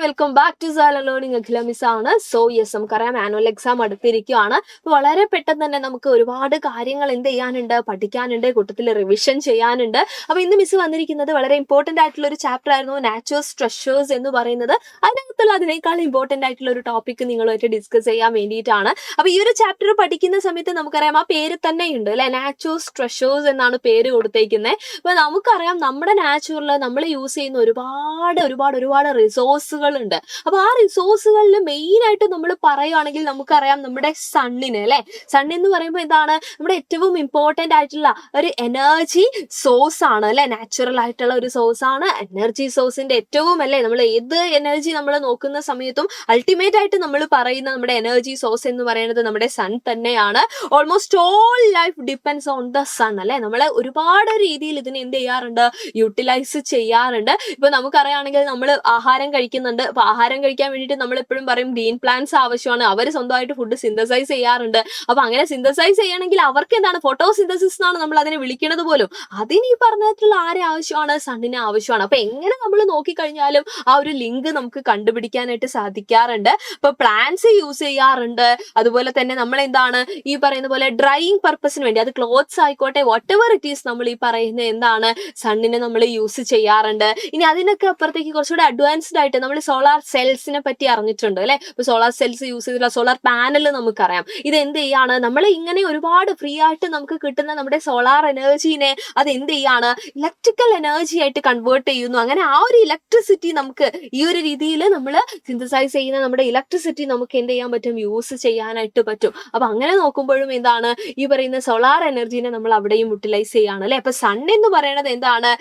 Welcome back to Sala learning. Akhila miss ആണ്. So yes, നമുക്കറിയാം annual exam അടുത്തിരിക്കുകയാണ്. അപ്പോൾ വളരെ പെട്ടെന്ന് തന്നെ നമുക്ക് ഒരുപാട് കാര്യങ്ങൾ എന്ത് ചെയ്യാനുണ്ട്, പഠിക്കാനുണ്ട്, കൂട്ടത്തിൽ റിവിഷൻ ചെയ്യാനുണ്ട്. അപ്പോൾ ഇന്ന് മിസ് വന്നിരിക്കുന്നത് വളരെ ഇമ്പോർട്ടൻ്റ് ആയിട്ടുള്ള ഒരു ചാപ്റ്റർ ആയിരുന്നു, നാച്ചുറൽ ട്രഷേഴ്സ് എന്ന് പറയുന്നത്. അതിനകത്തുള്ള അതിനേക്കാൾ ഇമ്പോർട്ടൻ്റ് ആയിട്ടുള്ള ഒരു ടോപ്പിക് നിങ്ങളുമായിട്ട് ഡിസ്കസ് ചെയ്യാൻ വേണ്ടിയിട്ടാണ്. അപ്പോൾ ഈ ഒരു ചാപ്റ്റർ പഠിക്കുന്ന സമയത്ത് നമുക്കറിയാം ആ പേര് തന്നെയുണ്ട് അല്ലെ, നാച്ചുറൽ ട്രഷേഴ്സ് എന്നാണ് പേര് കൊടുത്തേക്കുന്നത്. അപ്പോൾ നമുക്കറിയാം നമ്മുടെ നാച്ചുറൽ നമ്മൾ യൂസ് ചെയ്യുന്ന ഒരുപാട് റിസോഴ്സുകൾ ഉണ്ട്. അപ്പൊ ആ റിസോഴ്സുകളിൽ മെയിൻ ആയിട്ട് നമ്മൾ പറയുകയാണെങ്കിൽ നമുക്കറിയാം നമ്മുടെ സണ്ണിന് അല്ലെ, സൺ എന്ന് പറയുമ്പോൾ എന്താണ്, നമ്മുടെ ഏറ്റവും ഇമ്പോർട്ടൻ്റ് ആയിട്ടുള്ള ഒരു എനർജി സോഴ്സ് ആണ് അല്ലെ, നാച്ചുറൽ ആയിട്ടുള്ള ഒരു സോഴ്സ് ആണ് എനർജി സോഴ്സിന്റെ ഏറ്റവും അല്ലെ. നമ്മൾ ഏത് എനർജി നമ്മൾ നോക്കുന്ന സമയത്തും അൾട്ടിമേറ്റ് ആയിട്ട് നമ്മൾ പറയുന്ന നമ്മുടെ എനർജി സോഴ്സ് എന്ന് പറയുന്നത് നമ്മുടെ സൺ തന്നെയാണ്. Almost all life depends on the sun അല്ലെ. നമ്മളെ ഒരുപാട് രീതിയിൽ ഇതിനെ എന്ത് ചെയ്യാറുണ്ട്, യൂട്ടിലൈസ് ചെയ്യാറുണ്ട്. ഇപ്പൊ നമുക്കറിയാണെങ്കിൽ നമ്മൾ ആഹാരം കഴിക്കുന്നുണ്ട്. അപ്പൊ ആഹാരം കഴിക്കാൻ വേണ്ടിയിട്ട് നമ്മൾ എപ്പോഴും പറയും ഗ്രീൻ പ്ലാന്റ്സ് ആവശ്യമാണ്. അവർ സ്വന്തമായിട്ട് ഫുഡ് സിന്തസൈസ് ചെയ്യാറുണ്ട്. അപ്പൊ അങ്ങനെ സിന്തസൈസ് ചെയ്യണമെങ്കിൽ അവർക്ക് എന്താണ്, ഫോട്ടോസിന്തസിസ് എന്നാണ് നമ്മൾ അതിനെ വിളിക്കുന്നത് പോലും. അതിന് ഈ പറഞ്ഞിട്ടുള്ള ആരെ ആവശ്യമാണ്, സണ്ണിന് ആവശ്യമാണ്. അപ്പൊ എങ്ങനെ നമ്മൾ നോക്കിക്കഴിഞ്ഞാലും ആ ഒരു ലിങ്ക് നമുക്ക് കണ്ടുപിടിക്കാനായിട്ട് സാധിക്കാറുണ്ട്. ഇപ്പൊ പ്ലാന്റ്സ് യൂസ് ചെയ്യാറുണ്ട്. അതുപോലെ തന്നെ നമ്മൾ എന്താണ് ഈ പറയുന്ന പോലെ ഡ്രൈയിങ് പർപ്പസിന് വേണ്ടി, അത് ക്ലോത്ത്സ് ആയിക്കോട്ടെ, വാട്ട് എവർ ഇറ്റ് ഈസ്, നമ്മൾ ഈ പറയുന്ന എന്താണ് സണ്ണിനെ നമ്മൾ യൂസ് ചെയ്യാറുണ്ട്. ഇനി അതിനൊക്കെ അപ്പുറത്തേക്ക് കുറച്ചുകൂടെ അഡ്വാൻസ്ഡ് ആയിട്ട് നമ്മൾ സോളാർ സെൽസിനെ പറ്റി അറിഞ്ഞിട്ടുണ്ട് അല്ലെ. ഇപ്പൊ സോളാർ സെൽസ് യൂസ് ചെയ്തിട്ടുള്ള സോളാർ പാനൽ നമുക്കറിയാം. ഇത് എന്ത് ചെയ്യാണ്, നമ്മൾ ഇങ്ങനെ ഒരുപാട് ഫ്രീ ആയിട്ട് നമുക്ക് കിട്ടുന്ന നമ്മുടെ സോളാർ എനർജീനെ അത് എന്ത് ചെയ്യാണ്, ഇലക്ട്രിക്കൽ എനർജി ആയിട്ട് കൺവേർട്ട് ചെയ്യുന്നു. അങ്ങനെ ആ ഒരു ഇലക്ട്രിസിറ്റി നമുക്ക് ഈ ഒരു രീതിയിൽ നമ്മൾ സിന്തസൈസ് ചെയ്യുന്ന നമ്മുടെ ഇലക്ട്രിസിറ്റി നമുക്ക് എന്ത് ചെയ്യാൻ പറ്റും, യൂസ് ചെയ്യാനായിട്ട് പറ്റും. അപ്പൊ അങ്ങനെ നോക്കുമ്പോഴും എന്താണ്, ഈ പറയുന്ന സോളാർ എനർജീനെ നമ്മൾ അവിടെയും യൂട്ടിലൈസ് ചെയ്യാണ് അല്ലെ. അപ്പൊ സൺ എന്ന് പറയുന്നത് എന്താണ്,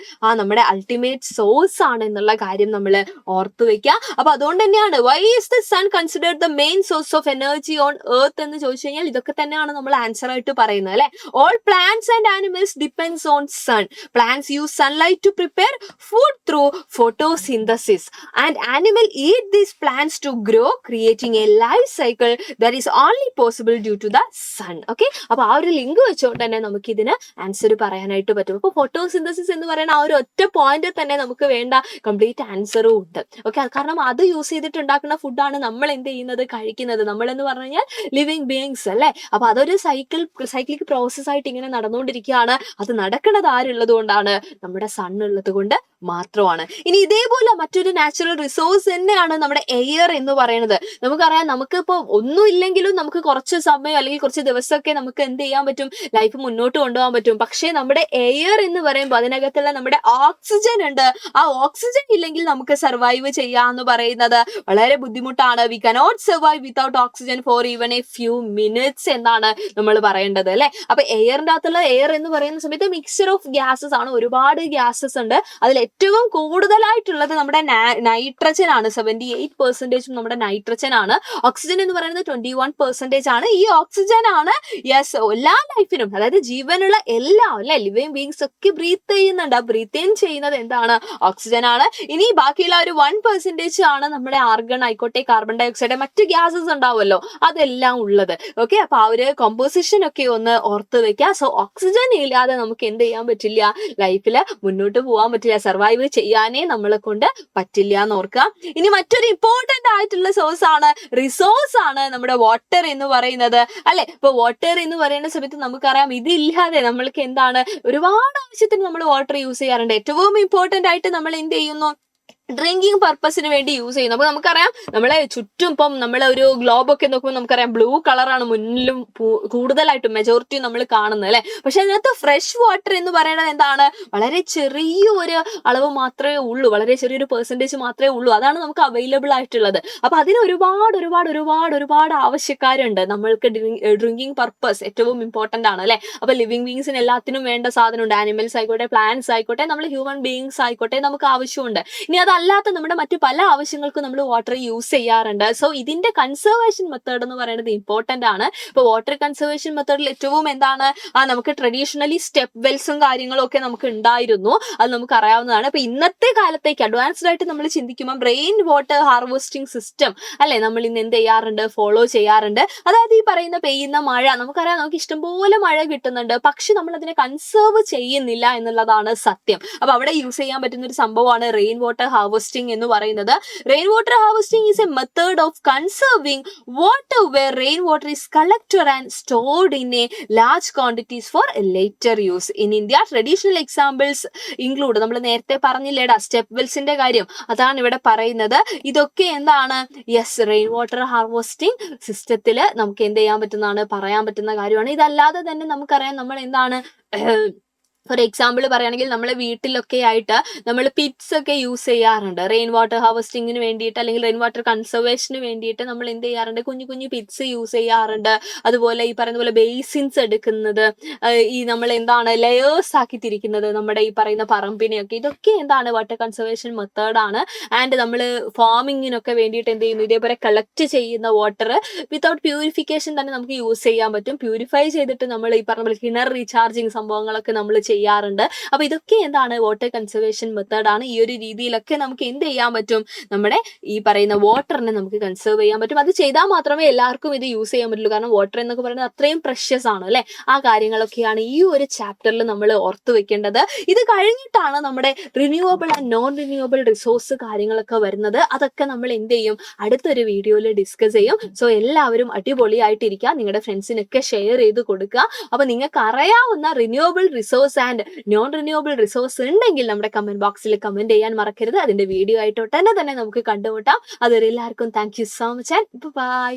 നമ്മുടെ അൾട്ടിമേറ്റ് സോഴ്സ് ആണ് എന്നുള്ള കാര്യം നമ്മൾ ഓർത്തു വെക്കുക. അപ്പൊ അതുകൊണ്ട് തന്നെയാണ് why is the sun considered the main source of energy on earth എന്ന് ചോദിച്ചു കഴിഞ്ഞാൽ ഇതൊക്കെ തന്നെയാണ് നമ്മൾ ആൻസർ ആയിട്ട് പറയുന്നത് അല്ലെ. All plants and animals depends on sun. Plants use sunlight to prepare food through photosynthesis and animal eat these plants to grow, creating a life cycle that is only possible due to the sun. Okay, അപ്പൊ ആ ഒരു link വെച്ചുകൊണ്ട് തന്നെ നമുക്ക് ഇതിന് answer പറയാനായിട്ട് പറ്റും. അപ്പൊ ഫോട്ടോസിന്തസിസ് എന്ന് പറയുന്ന ആ ഒരു ഒറ്റ പോയിന്റ് തന്നെ നമുക്ക് വേണ്ട കംപ്ലീറ്റ് ആൻസറും ഉണ്ട്. ഓക്കെ, കാരണം അത് യൂസ് ചെയ്തിട്ട് ഉണ്ടാക്കുന്ന ഫുഡാണ് നമ്മൾ എന്ത് ചെയ്യുന്നത്, കഴിക്കുന്നത്. നമ്മൾ എന്ന് പറഞ്ഞു കഴിഞ്ഞാൽ ലിവിങ് ബീയിങ്സ് അല്ലെ. അപ്പൊ അതൊരു സൈക്ലിക് പ്രോസസ് ആയിട്ട് ഇങ്ങനെ നടന്നുകൊണ്ടിരിക്കുകയാണ്. അത് നടക്കുന്നത് ആരുള്ളത് കൊണ്ടാണ്, നമ്മുടെ സൺ ഉള്ളത് കൊണ്ട് മാത്രമാണ്. ഇനി ഇതേപോലെ മറ്റൊരു നാച്ചുറൽ റിസോഴ്സ് തന്നെയാണ് നമ്മുടെ എയർ എന്ന് പറയുന്നത്. നമുക്കറിയാം, നമുക്കിപ്പോ ഒന്നും ഇല്ലെങ്കിലും നമുക്ക് കുറച്ച് സമയം അല്ലെങ്കിൽ കുറച്ച് ദിവസമൊക്കെ നമുക്ക് എന്ത് ചെയ്യാൻ പറ്റും, ലൈഫ് മുന്നോട്ട് കൊണ്ടുപോകാൻ പറ്റും. പക്ഷേ നമ്മുടെ എയർ എന്ന് പറയുമ്പോൾ അതിനകത്തുള്ള നമ്മുടെ ഓക്സിജൻ ഉണ്ട്. ആ ഓക്സിജൻ ഇല്ലെങ്കിൽ നമുക്ക് സർവൈവ് ചെയ്യാന്ന് പറയുന്നത് വളരെ ബുദ്ധിമുട്ടാണ്. We cannot survive without oxygen for even a few minutes എന്നാണ് നമ്മൾ പറയേണ്ടത് അല്ലെ. അപ്പൊ എയറിന്റെ അകത്തുള്ള എയർ എന്ന് പറയുന്ന സമയത്ത് മിക്സ്ചർ ഓഫ് ഗ്യാസസ് ആണ്. ഒരുപാട് ഗ്യാസസ് ഉണ്ട്. അതിൽ ഏറ്റവും കൂടുതലായിട്ടുള്ളത് നമ്മുടെ നൈട്രജൻ ആണ്. 78% നമ്മുടെ നൈട്രജൻ ആണ്. ഓക്സിജൻ എന്ന് പറയുന്നത് 21% ആണ്. ഈ ഓക്സിജൻ ആണ് യെസ് എല്ലാ ലൈഫിനും, അതായത് ജീവനുള്ള എല്ലാം അല്ലെ, ലിവിങ് ബീങ്സ് ഒക്കെ ബ്രീത്ത് ചെയ്യുന്നുണ്ട്. ആ ബ്രീത്ത് ഇൻ ചെയ്യുന്നത് എന്താണ്, ഓക്സിജൻ ആണ്. ഇനി ബാക്കിയുള്ള ഒരു 1% ആണ് നമ്മുടെ ആർഗൺ ആയിക്കോട്ടെ, കാർബൺ ഡൈ ഓക്സൈഡ്, മറ്റു ഗ്യാസസ് ഉണ്ടാവുമല്ലോ, അതെല്ലാം ഉള്ളത്. ഓക്കെ, അപ്പൊ ആ ഒരു കോമ്പോസിഷൻ ഒക്കെ ഒന്ന് ഓർത്ത് വെക്കുക. സോ ഓക്സിജൻ ഇല്ലാതെ നമുക്ക് എന്ത് ചെയ്യാൻ പറ്റില്ല, ലൈഫിൽ മുന്നോട്ട് പോകാൻ പറ്റില്ല, സർവൈവ് ചെയ്യാനേ നമ്മളെ കൊണ്ട് പറ്റില്ല എന്ന് ഓർക്കുക. ഇനി മറ്റൊരു ഇമ്പോർട്ടന്റ് ആയിട്ടുള്ള റിസോഴ്സ് ആണ് നമ്മുടെ വാട്ടർ എന്ന് പറയുന്നത് അല്ലെ. ഇപ്പൊ വാട്ടർ എന്ന് പറയുന്ന സമയത്ത് നമുക്കറിയാം ഇതില്ലാതെ നമ്മൾക്ക് എന്താണ്, ഒരുപാട് ആവശ്യത്തിന് നമ്മൾ വാട്ടർ യൂസ് ചെയ്യാറുണ്ട്. ഏറ്റവും ഇമ്പോർട്ടന്റ് ആയിട്ട് നമ്മൾ എന്ത് ചെയ്യുന്നു, ഡ്രിങ്കിങ് പർപ്പസിന് വേണ്ടി യൂസ് ചെയ്യുന്നു. അപ്പൊ നമുക്കറിയാം നമ്മളെ ചുറ്റും ഇപ്പം നമ്മളെ ഒരു ഗ്ലോബ് ഒക്കെ നോക്കുമ്പോൾ നമുക്കറിയാം ബ്ലൂ കളറാണ് മുന്നിലും കൂടുതലായിട്ടും മെജോറിറ്റി നമ്മൾ കാണുന്നത് അല്ലെ. പക്ഷെ അതിനകത്ത് ഫ്രഷ് വാട്ടർ എന്ന് പറയുന്നത് എന്താണ്, വളരെ ചെറിയൊരു അളവ് മാത്രമേ ഉള്ളൂ, വളരെ ചെറിയൊരു പെർസെൻറ്റേജ് മാത്രമേ ഉള്ളൂ. അതാണ് നമുക്ക് അവൈലബിൾ ആയിട്ടുള്ളത്. അപ്പൊ അതിന് ഒരുപാട് ആവശ്യക്കാരുണ്ട്. നമ്മൾക്ക് ഡ്രിങ്കിങ് പർപ്പസ് ഏറ്റവും ഇമ്പോർട്ടന്റ് ആണ് അല്ലെ. അപ്പൊ ലിവിങ് ബീങ്സിന് എല്ലാത്തിനും വേണ്ട സാധനമുണ്ട്. ആനിമൽസ് ആയിക്കോട്ടെ, പ്ലാന്റ്സ് ആയിക്കോട്ടെ, നമ്മൾ ഹ്യൂമൻ ബീങ്സ് ആയിക്കോട്ടെ, നമുക്ക് ആവശ്യമുണ്ട്. ഇനി അതല്ലാത്ത നമ്മുടെ മറ്റു പല ആവശ്യങ്ങൾക്കും നമ്മൾ വാട്ടർ യൂസ് ചെയ്യാറുണ്ട്. സോ ഇതിന്റെ കൺസർവേഷൻ മെത്തേഡ് എന്ന് പറയുന്നത് ഇമ്പോർട്ടന്റ് ആണ്. ഇപ്പൊ വാട്ടർ കൺസർവേഷൻ മെത്തേഡിൽ ഏറ്റവും എന്താണ്, നമുക്ക് ട്രഡീഷണലി സ്റ്റെപ്പ് വെൽസും കാര്യങ്ങളും ഒക്കെ നമുക്ക് ഉണ്ടായിരുന്നു. അത് നമുക്ക് അറിയാവുന്നതാണ്. ഇപ്പൊ ഇന്നത്തെ കാലത്തേക്ക് അഡ്വാൻസ്ഡ് ആയിട്ട് നമ്മൾ ചിന്തിക്കുമ്പോൾ റെയിൻ വാട്ടർ ഹാർവെസ്റ്റിംഗ് സിസ്റ്റം അല്ലെ നമ്മൾ ഇന്ന് എന്ത് ചെയ്യാറുണ്ട്, ഫോളോ ചെയ്യാറുണ്ട്. അതായത് ഈ പറയുന്ന പെയ്യുന്ന മഴ നമുക്കറിയാം, നമുക്ക് ഇഷ്ടംപോലെ മഴ കിട്ടുന്നുണ്ട്. പക്ഷെ നമ്മൾ അതിനെ കൺസേർവ് ചെയ്യുന്നില്ല എന്നുള്ളതാണ് സത്യം. അപ്പൊ അവിടെ യൂസ് ചെയ്യാൻ പറ്റുന്ന ഒരു സംഭവമാണ് റെയിൻ വാട്ടർ ഹാർവെസ്റ്റിംഗ് എന്ന് പറയുന്നത്. Rain water harvesting is a method of conserving water where rain water is collected and stored in a large quantities for later use. In India traditional examples include, നമ്മൾ നേരത്തെ പറഞ്ഞില്ലേടാ step വെൽസിന്റെ കാര്യം, അതാണ് ഇവിടെ പറയുന്നത്. ഇതൊക്കെ എന്താണ്, യെസ്, റെയിൻ വാട്ടർ ഹാർവെസ്റ്റിംഗ് സിസ്റ്റത്തില് നമുക്ക് എന്ത് ചെയ്യാൻ പറ്റുന്നതാണ്, പറയാൻ പറ്റുന്ന കാര്യമാണ്. ഇതല്ലാതെ തന്നെ നമുക്കറിയാം നമ്മൾ എന്താണ്, ഫോർ എക്സാമ്പിൾ പറയുകയാണെങ്കിൽ നമ്മളെ വീട്ടിലൊക്കെ ആയിട്ട് നമ്മൾ പിറ്റ്സ് ഒക്കെ യൂസ് ചെയ്യാറുണ്ട് റെയിൻ വാട്ടർ ഹാർവെസ്റ്റിങ്ങിന് വേണ്ടിയിട്ട്, അല്ലെങ്കിൽ റെയിൻ വാട്ടർ കൺസർവേഷന് വേണ്ടിയിട്ട് നമ്മൾ എന്ത് ചെയ്യാറുണ്ട്, കുഞ്ഞു കുഞ്ഞു പിറ്റ്സ് യൂസ് ചെയ്യാറുണ്ട്. അതുപോലെ ഈ പറയുന്ന പോലെ ബേസിൻസ് എടുക്കുന്നത്, ഈ നമ്മൾ എന്താണ് ലെയേഴ്സ് ആക്കി തിരിക്കുന്നത് നമ്മുടെ ഈ പറയുന്ന പറമ്പിനെയൊക്കെ, ഇതൊക്കെ എന്താണ് വാട്ടർ കൺസർവേഷൻ മെത്തേഡാണ്. ആൻഡ് നമ്മൾ ഫാമിങ്ങിനൊക്കെ വേണ്ടിയിട്ട് എന്ത് ചെയ്യുന്നു, ഇതേപോലെ കളക്ട് ചെയ്യുന്ന വാട്ടർ വിത്തൗട്ട് പ്യൂരിഫിക്കേഷൻ തന്നെ നമുക്ക് യൂസ് ചെയ്യാൻ പറ്റും. പ്യൂരിഫൈ ചെയ്തിട്ട് നമ്മൾ ഈ പറഞ്ഞ പോലെ കിണർ റീചാർജിങ് സംഭവങ്ങളൊക്കെ നമ്മൾ ചെയ്യാറുണ്ട്. അപ്പൊ ഇതൊക്കെ എന്താണ് വാട്ടർ കൺസർവേഷൻ മെത്തേഡാണ്. ഈ ഒരു രീതിയിലൊക്കെ നമുക്ക് എന്ത് ചെയ്യാൻ പറ്റും, നമ്മുടെ ഈ പറയുന്ന വാട്ടറിനെ നമുക്ക് കൺസേർവ് ചെയ്യാൻ പറ്റും. അത് ചെയ്താൽ മാത്രമേ എല്ലാവർക്കും ഇത് യൂസ് ചെയ്യാൻ പറ്റുള്ളൂ. കാരണം വാട്ടർ എന്നൊക്കെ പറയുന്നത് അത്രയും പ്രഷ്യസ് ആണ് അല്ലെ. ആ കാര്യങ്ങളൊക്കെയാണ് ഈ ഒരു ചാപ്റ്ററിൽ നമ്മൾ ഓർത്തു വെക്കേണ്ടത്. ഇത് കഴിഞ്ഞിട്ടാണ് നമ്മുടെ renewable and non renewable resource കാര്യങ്ങളൊക്കെ വരുന്നത്. അതൊക്കെ നമ്മൾ എന്ത് ചെയ്യും, അടുത്തൊരു വീഡിയോയിൽ ഡിസ്കസ് ചെയ്യും. സോ എല്ലാവരും അടിപൊളിയായിട്ടിരിക്കുക, നിങ്ങളുടെ ഫ്രണ്ട്സിനൊക്കെ ഷെയർ ചെയ്ത് കൊടുക്കുക. അപ്പൊ നിങ്ങൾക്ക് അറിയാവുന്ന renewable resource and non renewable resource ഉണ്ടെങ്കിൽ നമ്മുടെ കമന്റ് ബോക്സിൽ കമന്റ് ചെയ്യാൻ മറക്കരുത്. അതിന്റെ വീഡിയോ ആയിട്ട് തന്നെ നമുക്ക് കണ്ടുമുട്ടാം. അതുവരെ എല്ലാവർക്കും thank you so much and by.